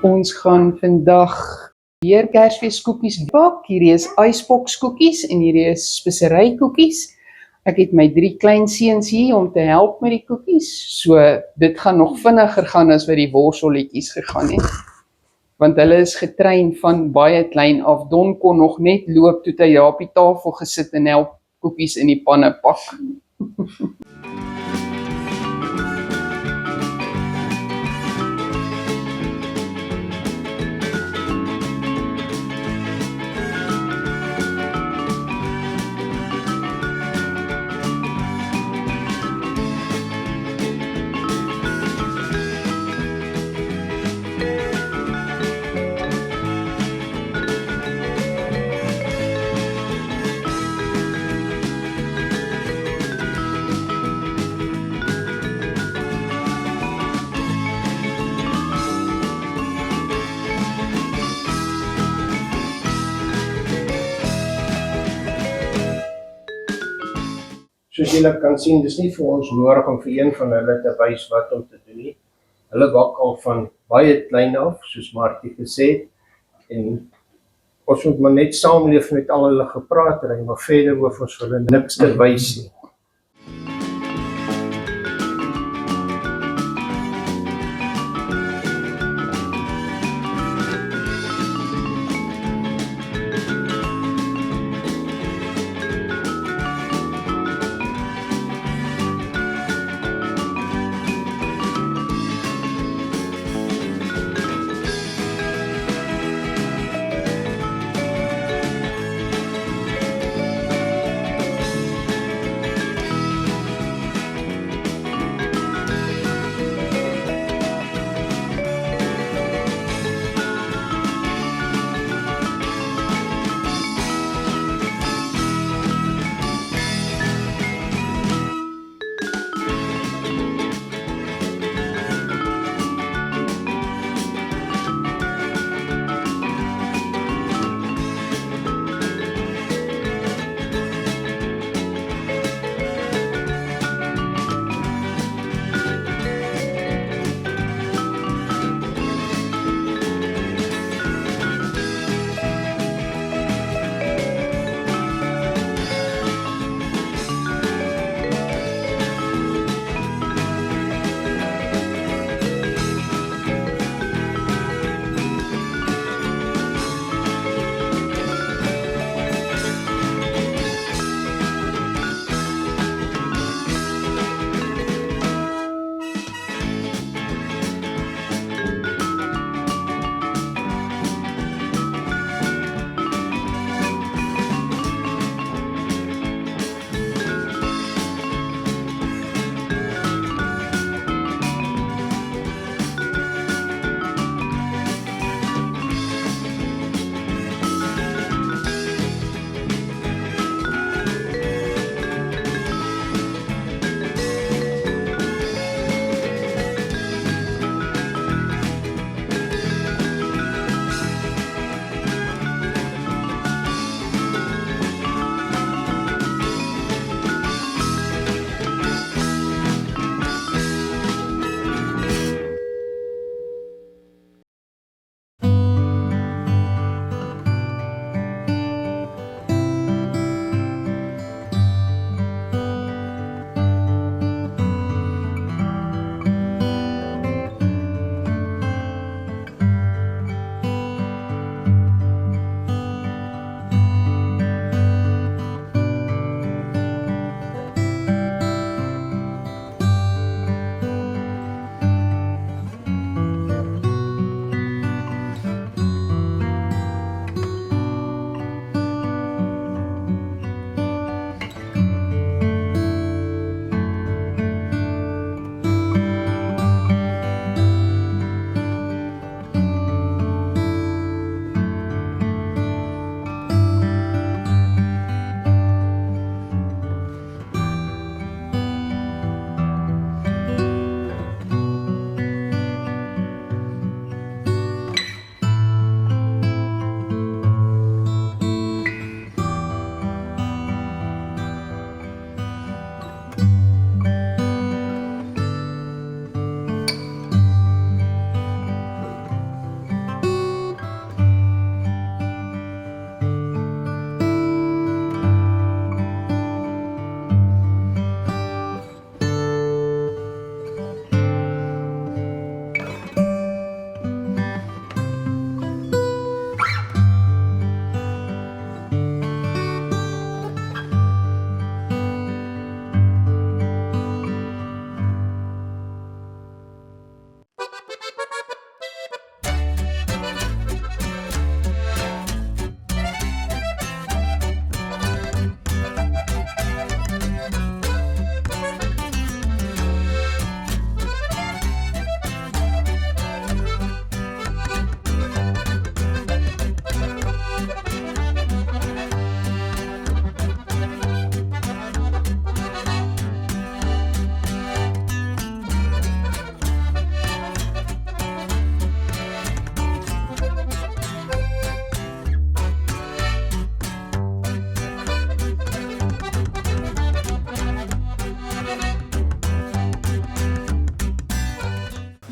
Ons gaan vandag weer Kersfees koekies bak. Hierdie is icebox koekies en hierdie is spesery koekies. Ek het my 3 klein seuns hier om te help met die koekies. So dit gaan nog vinniger gaan as wat die worselletjies gegaan het. Want hulle is getrein van baie klein af. Don kon nog net loop toe hy daar op die tafel gesit en help koekies in die panne pak. Soos julle kan sien, dis nie vir ons nodig om vir een van hulle te wys wat om te doen nie. Hulle bak al van baie klein af, soos Marthie gesê het, en ons moet maar net saamleef met al hulle gepraat, maar verder hoef ons vir hulle niks te wys nie.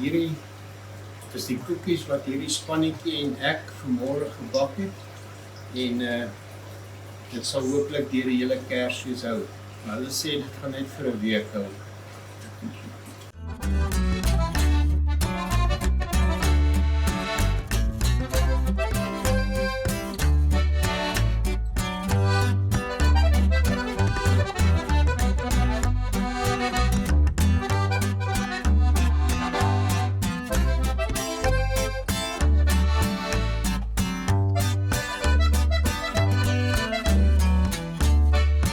hierdie is die koekies wat hierdie spannetjie en ek vanmôre gebak het. En dit sal hooplik deur die hele Kersfees hou. Maar hulle sê dit gaan net vir 'n week hou.